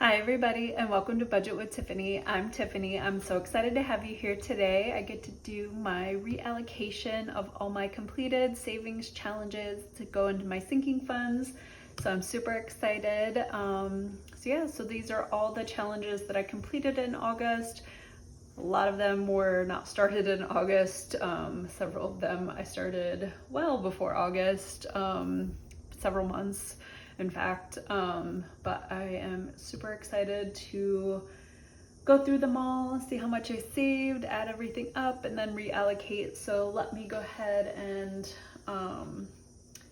Hi everybody and welcome to Budget with Tiffany. I'm Tiffany. I'm so excited to have you here today. I get to do my reallocation of all my completed savings challenges to go into my sinking funds. So I'm super excited. So these are all the challenges that I completed in August. A lot of them were not started in August. Several of them I started well before August, several months in fact, but I am super excited to go through them all, see how much I saved, add everything up, and then reallocate. So let me go ahead and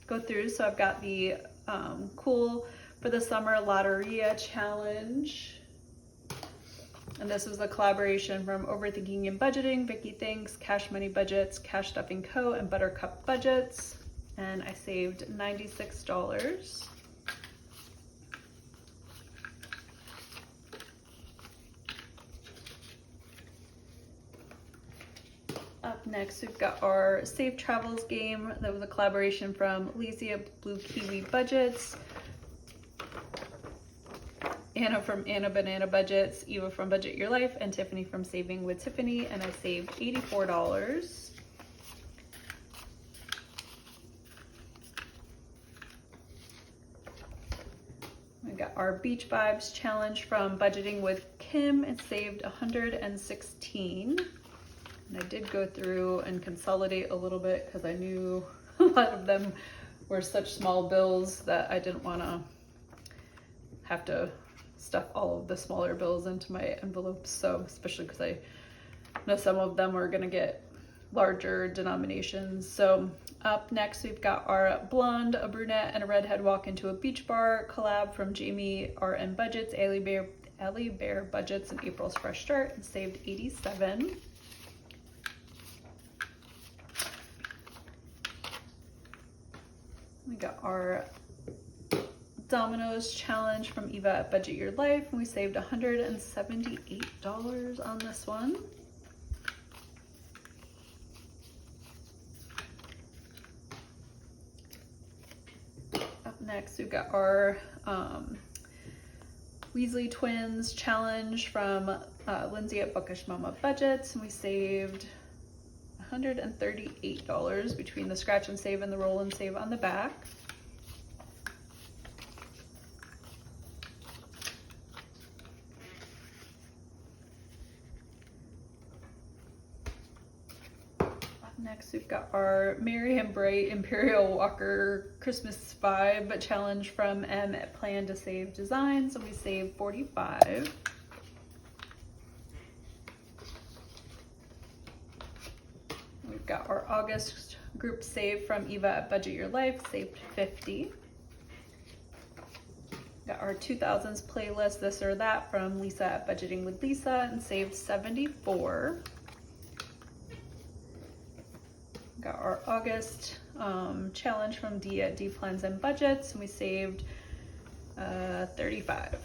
go through. So I've got the Cool for the Summer Lotteria Challenge. And this was a collaboration from Overthinking and Budgeting, Vicky Thinks, Cash Money Budgets, Cash Stuffing Co., and Buttercup Budgets. And I saved $96. Up next, we've got our Safe Travels game. That was a collaboration from Alicia Blue Kiwi Budgets, Anna from Anna Banana Budgets, Eva from Budget Your Life, and Tiffany from Saving with Tiffany, and I saved $84. We got our Beach Vibes Challenge from Budgeting with Kim and saved $116. And I did go through and consolidate a little bit because I knew a lot of them were such small bills that I didn't want to have to stuff all of the smaller bills into my envelopes. So especially because I know some of them are going to get larger denominations. So up next, we've got our Blonde, a Brunette, and a Redhead Walk into a Beach Bar collab from Jamie R.M. Budgets, Allie Bear Budgets, and April's Fresh Start, and saved $87. We got our Domino's Challenge from Eva at Budget Your Life, and we saved $178 on this one. Up next, we've got our Weasley Twins Challenge from Lindsay at Bookish Mama Budgets, and we saved $138 between the scratch and save and the roll and save on the back. Next, we've got our Merry and Bright Imperial Walker Christmas Vibe Challenge from M at Plan to Save Designs, and we saved $45. We've got our August group save from Eva at Budget Your Life, saved $50. Got our 2000s playlist, This or That, from Lisa at Budgeting with Lisa, and saved $74. Got our August challenge from D at D Plans and Budgets, and we saved $35.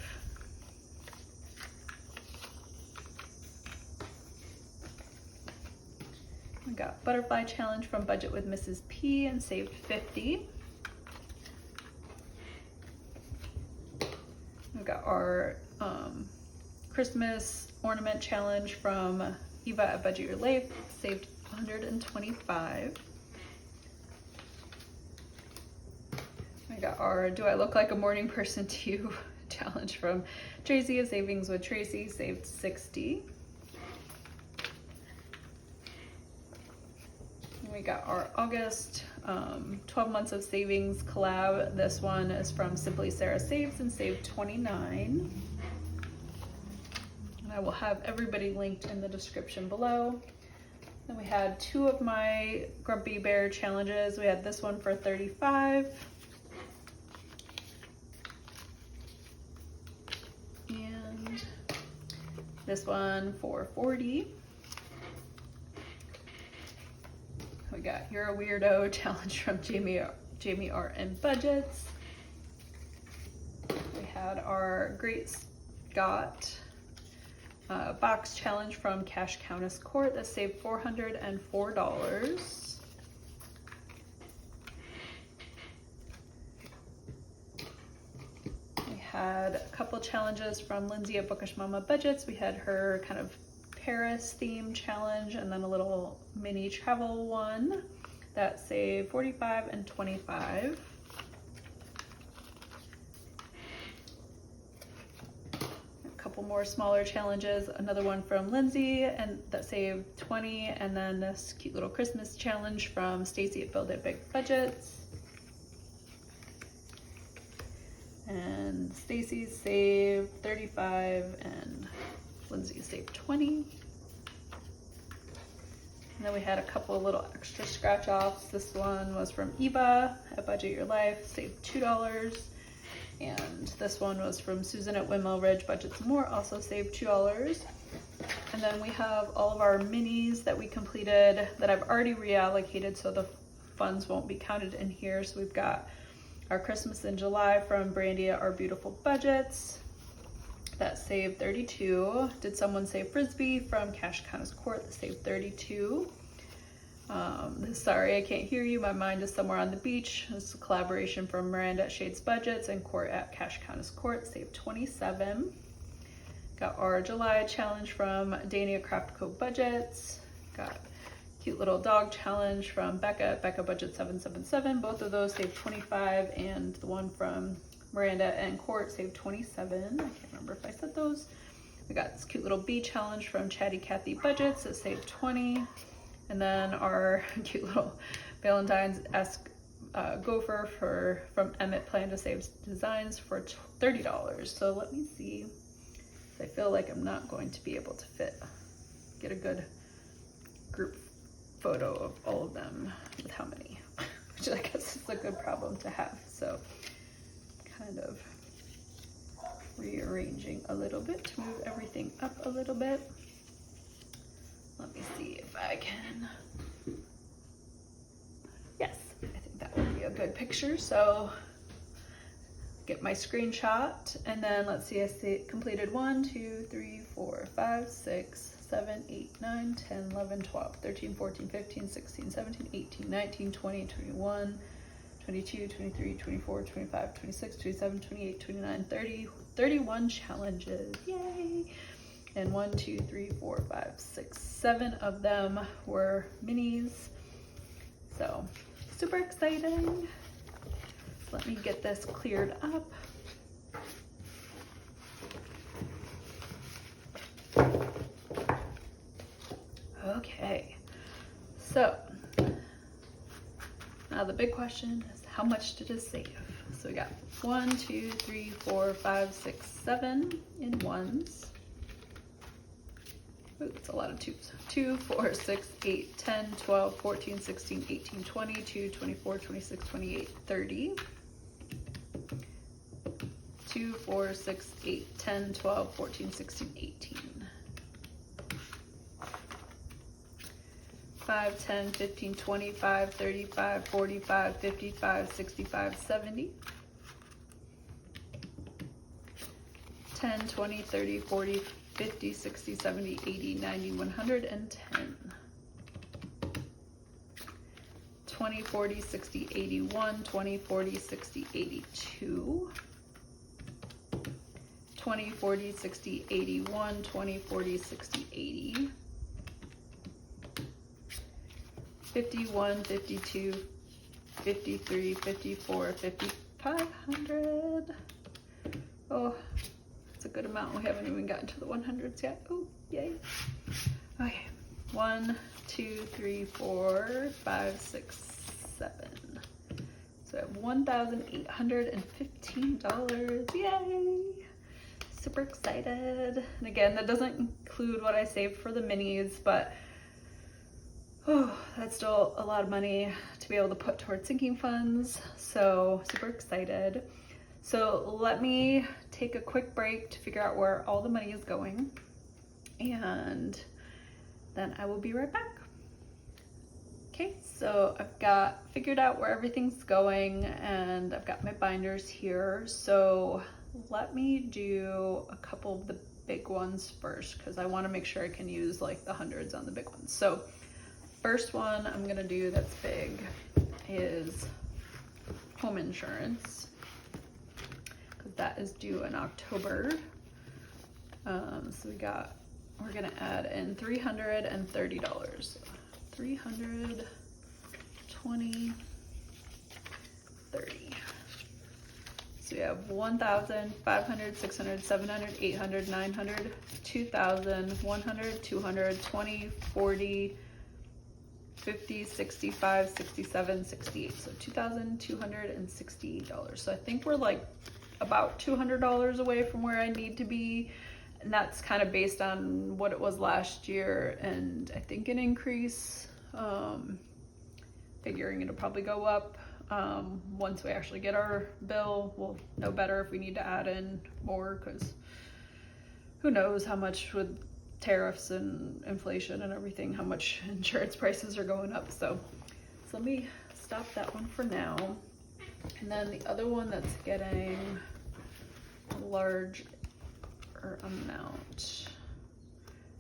We got Butterfly Challenge from Budget with Mrs. P and saved $50. We got our Christmas Ornament Challenge from Eva at Budget Your Life, saved $125. We got our Do I Look Like a Morning Person to You challenge from Tracy of Savings with Tracy, saved $60. We got our August 12 months of savings collab. This one is from Simply Sarah Saves and saved $29. And I will have everybody linked in the description below. Then we had two of my Grumpy Bear challenges. We had this one for $35. And this one for $40. We got You're a Weirdo challenge from Jamie R.M. Budgets. We had our Great Scott box challenge from Cash Countess Court that saved $404. We had a couple challenges from Lindsay at Bookish Mama Budgets. We had her kind of Paris theme challenge and then a little mini travel one that saved $45 and $25. Couple more smaller challenges, another one from Lindsay and that saved $20, and then this cute little Christmas challenge from Stacy at Build It Big Budgets. And Stacy saved $35 and Lindsay saved $20. And then we had a couple little extra scratch offs. This one was from Eva at Budget Your Life, saved $2. And this one was from Susan at Windmill Ridge Budgets More, also saved $2. And then we have all of our minis that we completed that I've already reallocated, so the funds won't be counted in here. So we've got our Christmas in July from Brandy at Our Beautiful Budgets. That saved $32. Did Someone Save Frisbee from Cash Countis Court? That saved $32. Sorry, I can't hear you. My mind is somewhere on the beach. This is a collaboration from Miranda at Shades Budgets and Court at Cash Countis Court. Saved $27. Got our July challenge from Dania Craft Co Budgets. Got cute little dog challenge from Becca at Becca Budget 777. Both of those saved $25, and the one from Miranda and Court saved $27. I can't remember if I said those. We got this cute little bee challenge from Chatty Cathy Budgets that saved $20. And then our cute little Valentine's-esque gopher from Emmett Plan to Save Designs for $30. So let me see. I feel like I'm not going to be able to get a good group photo of all of them with how many, which I guess is a good problem to have. So kind of rearranging a little bit to move everything up a little bit. Let me see if I can. Yes, I think that would be a good picture. So get my screenshot, and then let's see, I completed 1, 2, 3, 4, 5, 6, 7, 8, 9, 10, 11, 12, 13, 14, 15, 16, 17, 18, 19, 20, 21, 22, 23, 24, 25, 26, 27, 28, 29, 30, 31 challenges. Yay! And 1, 2, 3, 4, 5, 6, 7 of them were minis. So super exciting. Let me get this cleared up. Okay, so now the big question is, how much did it save? So we got 1, 2, 3, 4, 5, 6, 7 in ones. Ooh, that's a lot of twos. 2, 4, 6, 8, 10, 12, 14, 16, 18, 22, 24, 26, 28, 30. 2, 4, 6, 8, 10, 12, 14, 16, 18. 5, 10, 15, 25, 35, 45, 55, 65, 70. 10, 20, 30, 40, 50, 60, 70, 80, 90, 100, and 10. 20, 40, 60, 81, 20, 40, 60, 82. 20, 40, 60, 81, 20, 40, 60, 80. 51, 52, 53, 54, 500. Oh, that's a good amount. We haven't even gotten to the 100s yet. Oh, yay. Okay, 1, 2, 3, 4, 5, 6, 7. So I have $1,815. Yay! Super excited. And again, that doesn't include what I saved for the minis, but oh, that's still a lot of money to be able to put towards sinking funds. So super excited. So let me take a quick break to figure out where all the money is going, and then I will be right back. Okay, so I've got figured out where everything's going, and I've got my binders here. So let me do a couple of the big ones first, because I want to make sure I can use like the hundreds on the big ones. So first one I'm gonna do that's big is home insurance, because that is due in October. So we're gonna add in $330. 320, 30. So we have 1,000, 500, 600, 700, 800, 900, 2,000, 100, 200, 20, 40, 50, 65, 67, 68. So $2,268. So I think we're like about $200 away from where I need to be. And that's kind of based on what it was last year. And I think an increase, figuring it'll probably go up. Once we actually get our bill, we'll know better if we need to add in more, because who knows how much with tariffs and inflation and everything, how much insurance prices are going up. So let me stop that one for now. And then the other one that's getting a large amount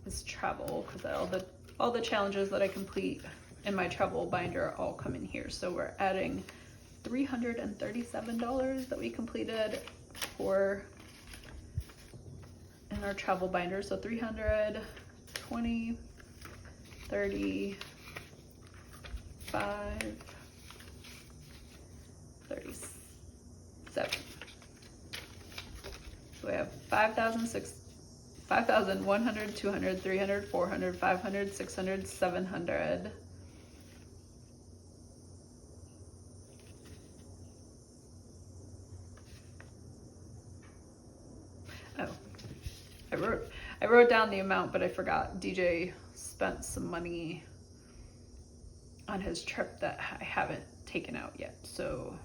is travel, because all the challenges that I complete in my travel binder all come in here. So we're adding $337 that we completed in our travel binder. So 300, 20, 30, 5, 37. So we have 5,100, 200, 300, 400, 500, 600, 700. Oh, I wrote down the amount, but I forgot. DJ spent some money on his trip that I haven't taken out yet. So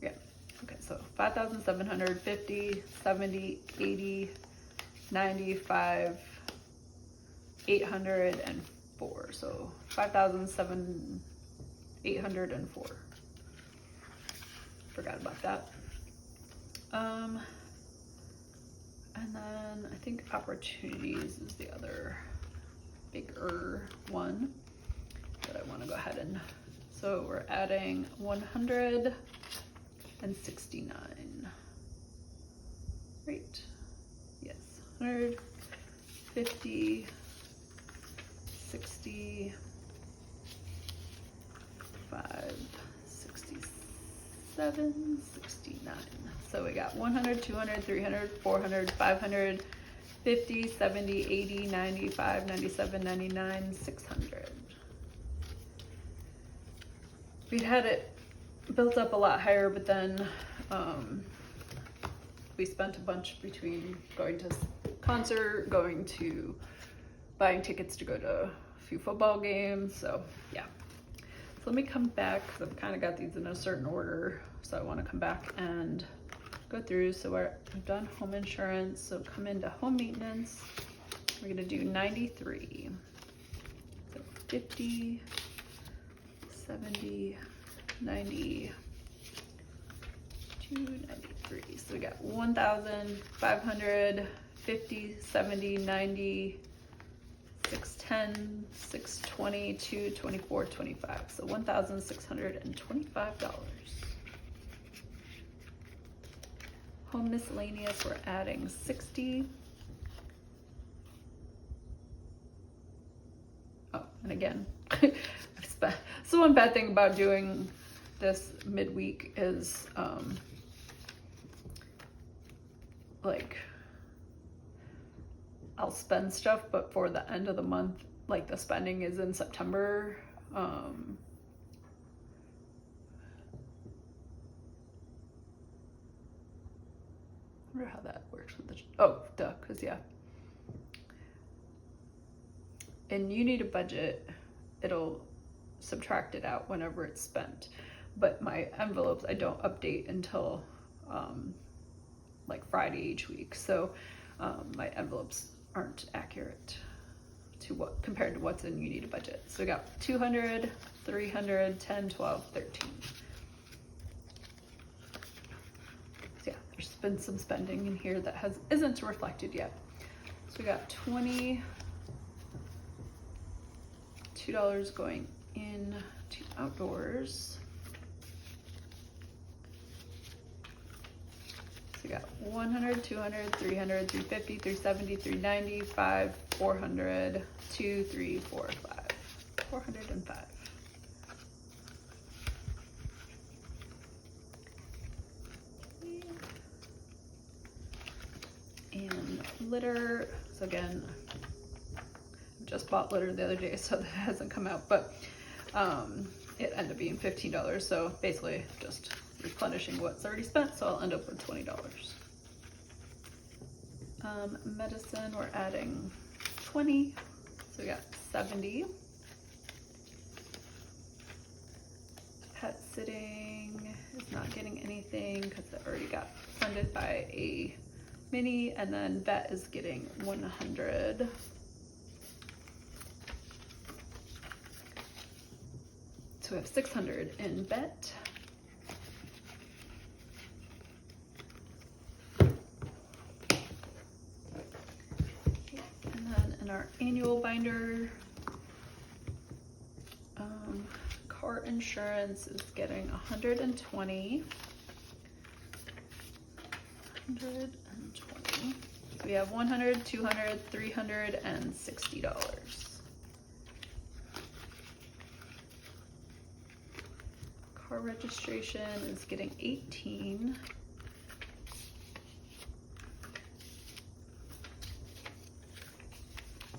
yeah, okay, so 5,750, 70, 80, 95, 804. So 5,804. Forgot about that. And then I think opportunities is the other bigger one that I want to go ahead and, so we're adding 169, right? Yes, 150, 60, 5, 67, 69. So we got 100, 200, 300, 400, 500, 50, 70, 80, 95, 97, 99, 600. We'd had it built up a lot higher, but then we spent a bunch between going to concert, going to buying tickets to go to a few football games. So yeah. So let me come back, because I've kind of got these in a certain order. So I want to come back and go through. So we've done home insurance. So come into home maintenance. We're going to do 93. So 50, 70, 90, 293. So we got 1,500, 50, 70, 90, 610, 620, 224, 25. So $1,625. Home miscellaneous, we're adding 60. Oh, and again, so one bad thing about doing this midweek is like I'll spend stuff, but for the end of the month, like the spending is in September. I wonder how that works with the, oh, duh, because yeah. And you need a budget, it'll subtract it out whenever it's spent. But my envelopes, I don't update until like Friday each week. So my envelopes aren't accurate to what compared to what's in you need a budget. So we got 200, 300, 10, 12, 13. So yeah, there's been some spending in here that isn't reflected yet. So we got $22 going in to outdoors. 100, 200, 300, 350, 370, 390, 5, 400, 2, 3, 4, 5. 405. And litter, so again, just bought litter the other day, so that hasn't come out, but it ended up being $15, so basically just replenishing what's already spent, so I'll end up with $20. Medicine, we're adding 20, so we got 70. Pet sitting is not getting anything because it already got funded by a mini, and then vet is getting 100. So we have 600 in vet. And then in our annual binder, car insurance is getting 120. 120. So we have 100, 200, 300, and $60. Car registration is getting 18.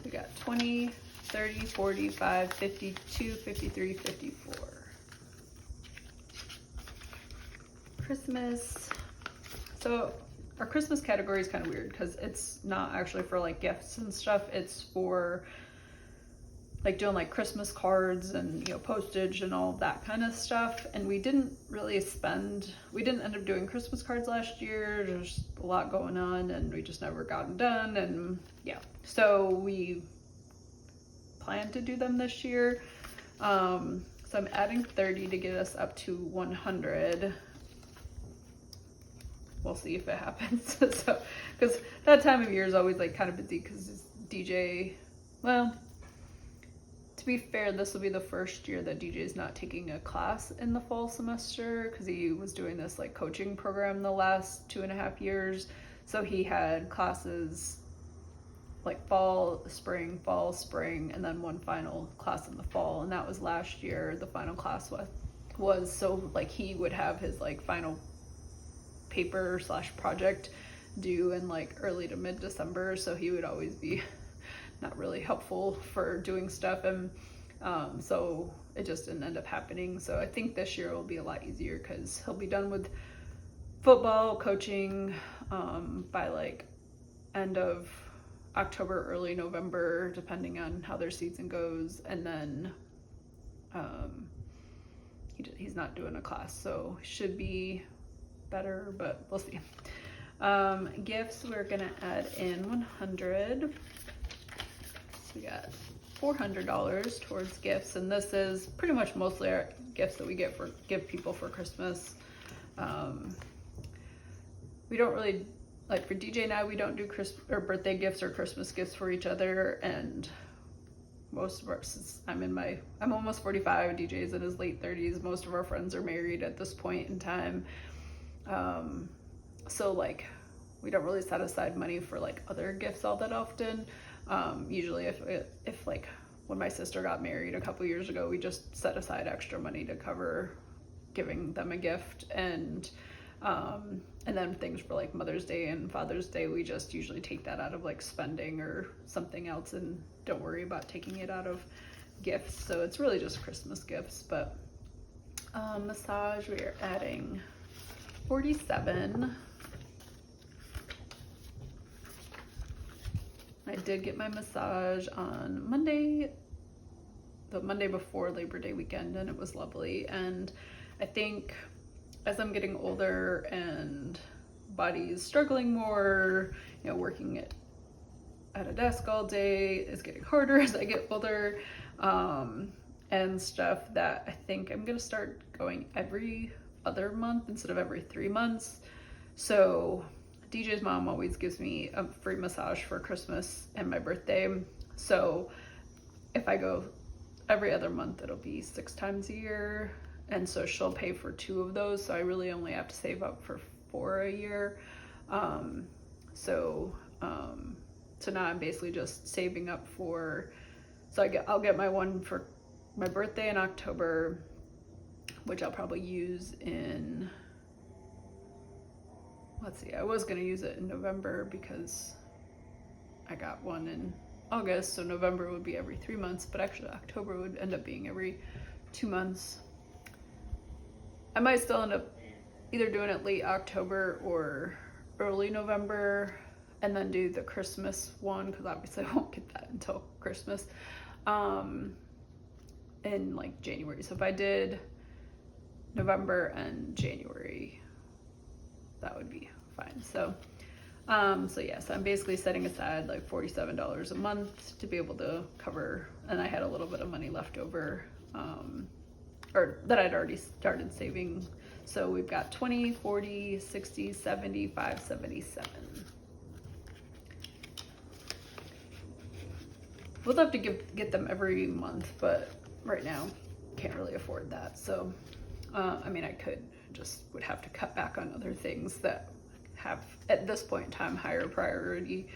We got 20, 30, 45, 52, 53, 54. Christmas. So our Christmas category is kind of weird because it's not actually for like gifts and stuff. It's for like doing like Christmas cards and, you know, postage and all that kind of stuff. And we didn't really we didn't end up doing Christmas cards last year. There's a lot going on and we just never got them done. And yeah, so we plan to do them this year. So I'm adding 30 to get us up to 100. We'll see if it happens. So, because that time of year is always like kind of busy because DJ, well, to be fair, this will be the first year that DJ is not taking a class in the fall semester because he was doing this like coaching program the last 2.5 years. So he had classes like fall, spring, and then one final class in the fall. And that was last year. The final class was so like he would have his like final paper / project due in like early to mid-December, so he would always be not really helpful for doing stuff, and so it just didn't end up happening. So I think this year will be a lot easier because he'll be done with football coaching by like end of October, early November, depending on how their season goes, and then he's not doing a class, so should be better, but we'll see. Gifts, we're gonna add in 100. So we got $400 towards gifts, and this is pretty much mostly our gifts that we give people for Christmas. We don't really, like for DJ and I, we don't do birthday gifts or Christmas gifts for each other, and most of our, since I'm almost 45, DJ's in his late 30s, most of our friends are married at this point in time. So like we don't really set aside money for like other gifts all that often. Usually if like when my sister got married a couple years ago, we just set aside extra money to cover giving them a gift, and then things for like Mother's Day and Father's Day, we just usually take that out of like spending or something else and don't worry about taking it out of gifts. So it's really just Christmas gifts. But massage, we are adding 47. I did get my massage on Monday, the Monday before Labor Day weekend, and it was lovely. And I think as I'm getting older and body's struggling more, you know, working at a desk all day is getting harder as I get older, and stuff, that I think I'm gonna start going every other month instead of every 3 months. So DJ's mom always gives me a free massage for Christmas and my birthday. So if I go every other month, it'll be 6 times a year. And so she'll pay for 2 of those. So I really only have to save up for 4 a year. So now I'm basically just saving up for, so I'll get my one for my birthday in October, which I'll probably use in, let's see, I was going to use it in November because I got one in August, so November would be every 3 months, but actually October would end up being every 2 months. I might still end up either doing it late October or early November, and then do the Christmas one, because obviously I won't get that until Christmas, in like January. So if I did November and January, that would be fine. So yes, I'm basically setting aside like $47 a month to be able to cover, and I had a little bit of money left over, or that I'd already started saving. So we've got 20, 40, 60, 75, 77. We'll have to get them every month, but right now can't really afford that. So, I mean, I would have to cut back on other things that have, at this point in time, higher priority.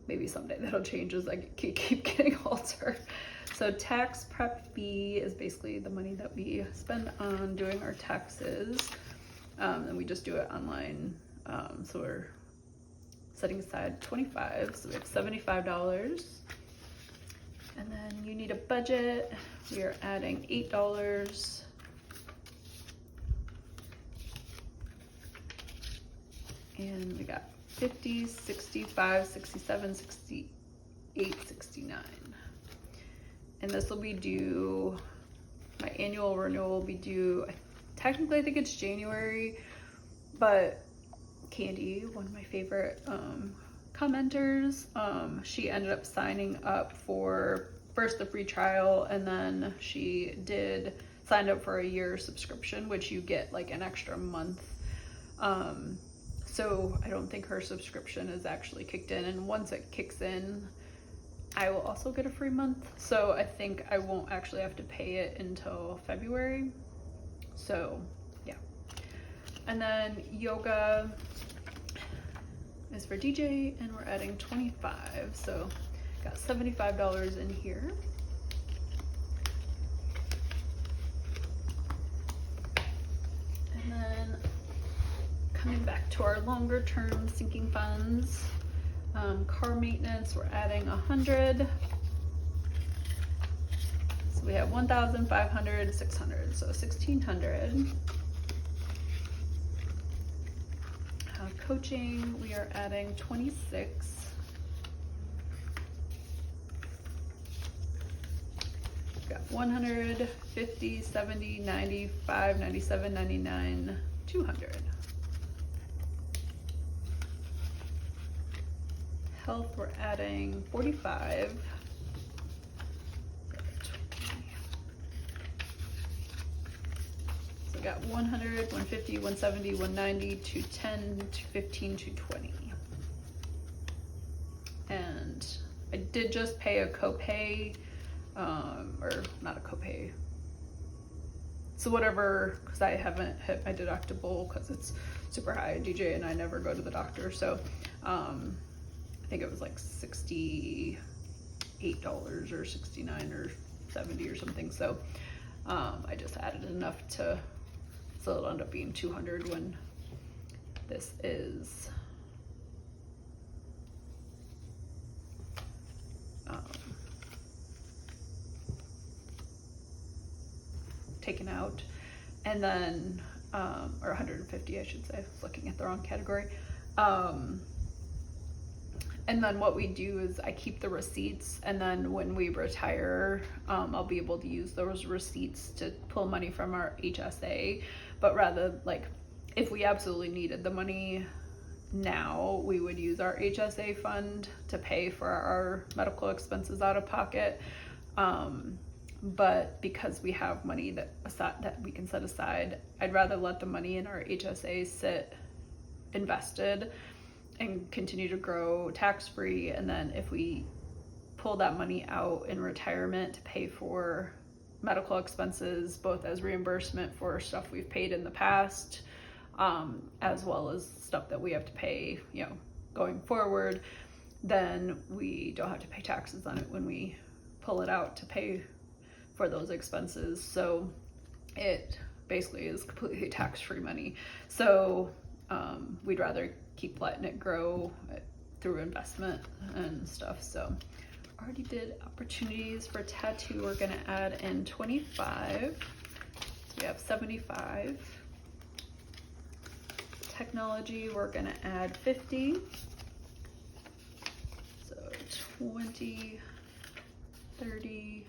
Maybe someday that'll change as I keep getting older. So tax prep fee is basically the money that we spend on doing our taxes. And we just do it online. So we're setting aside $25, so we have $75. And then you need a budget. We are adding $8. And we got 50, 65, 67, 68, 69. And this will be due, my annual renewal will be due, technically I think it's January, but Candy, one of my favorite commenters, she ended up signing up for first the free trial, and then she signed up for a year subscription, which you get like an extra month. So I don't think her subscription is actually kicked in, and once it kicks in, I will also get a free month. So I think I won't actually have to pay it until February. So yeah. And then yoga is for DJ, and we're adding 25. So got $75 in here. And then coming back to our longer term sinking funds, car maintenance, we're adding 100. So we have 1,500, 600, so 1,600. Coaching, we are adding 26. We've got 100, 50, 70, 95, 97, 99, 200. Health, we're adding 45. So we got 100, 150, 170, 190, 210, 215, 220. And I did just pay a copay, or not a copay. So whatever, because I haven't hit my deductible because it's super high. DJ and I never go to the doctor, so I think it was like $68 or 69 or 70 or something. So I just added enough so it'll end up being 200 when this is taken out, and then or 150, I should say. I was looking at the wrong category. And then what we do is I keep the receipts, and then when we retire, I'll be able to use those receipts to pull money from our HSA. But rather, like, if we absolutely needed the money now, we would use our HSA fund to pay for our medical expenses out of pocket. But because we have money that we can set aside, I'd rather let the money in our HSA sit invested and continue to grow tax-free. And then if we pull that money out in retirement to pay for medical expenses, both as reimbursement for stuff we've paid in the past, as well as stuff that we have to pay, you know, going forward, then we don't have to pay taxes on it when we pull it out to pay for those expenses. So it basically is completely tax-free money. So we'd rather keep letting it grow through investment and stuff. So already did opportunities for tattoo. We're gonna add in 25. So we have 75. Technology, we're gonna add 50. So 20, 30,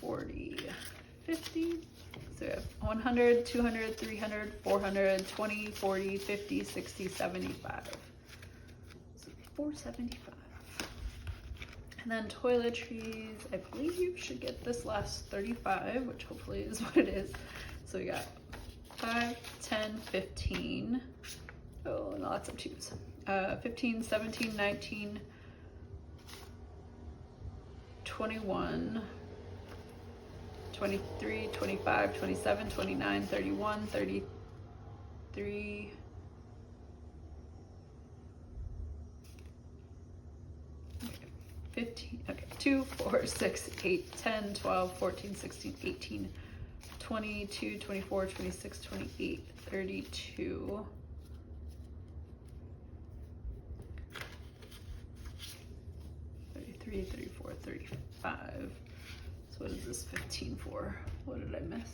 40, 50. So we have 100, 200, 300, 400, 20, 40, 50, 60, 75. So 475. And then toiletries, I believe you should get this last 35, which hopefully is what it is. So we got 5, 10, 15. Oh, no, lots of twos. 15, 17, 19, 21, 23, 25, 27, 29, 31, 33, 15, okay, 2, 4, 6, 8, 10, 12, 14, 16, 18, 22, 24, 26, 28, 32, 33, 34, 35. So what is this 15 for? What did I miss?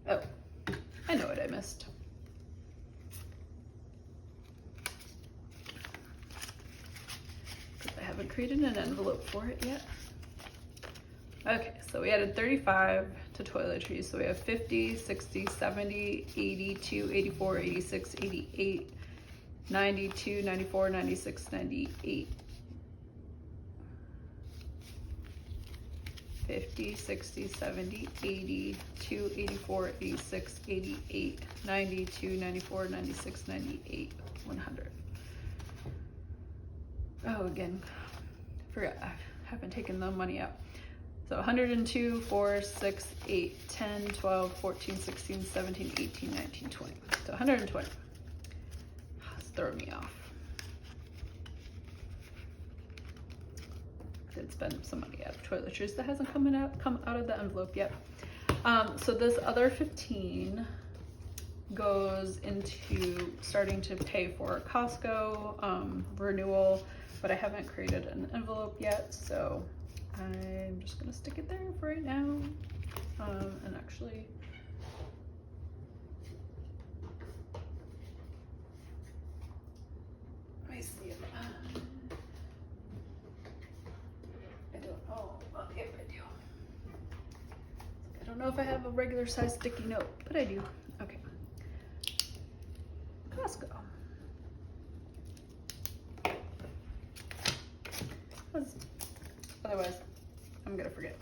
Oh, I know what I missed. Because I haven't created an envelope for it yet. Okay, so we added 35 to toiletries. So we have 50, 60, 70, 82, 84, 86, 88, 92, 94, 96, 98. 50, 60, 70, 82, 84, 86, 88, 92, 94, 96, 98, 100. Oh, again, forgot, I haven't taken the money out. So 102, 4, 6, 8, 10, 12, 14, 16, 17, 18, 19, 20. So 120. It's throwing me off. Did spend some money out of toiletries that hasn't come out of the envelope yet. So this other 15 goes into starting to pay for Costco renewal, but I haven't created an envelope yet, so I'm just gonna stick it there for right now. And actually, let me see if I don't know if I have a regular size sticky note, but I do. Okay. Costco. Otherwise, I'm gonna forget.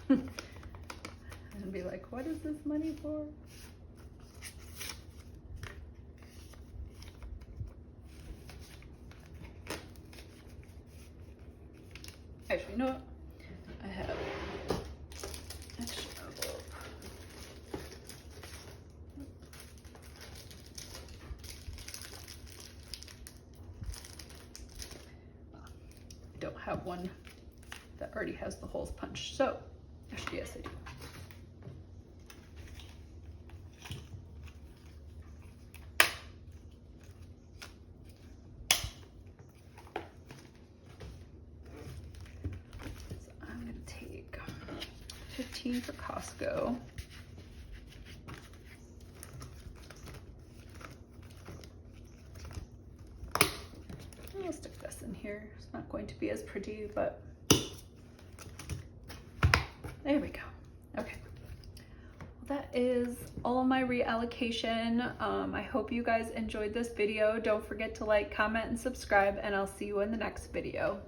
And be like, what is this money for? Actually, you know what? I have extra envelope. I don't have one that already has the holes punched, so actually, yes, I do. So I'm gonna take 15 for Costco. I'll stick this in here. It's not going to be as pretty, but there we go. Okay. Well, that is all of my reallocation. I hope you guys enjoyed this video. Don't forget to like, comment, and subscribe, and I'll see you in the next video.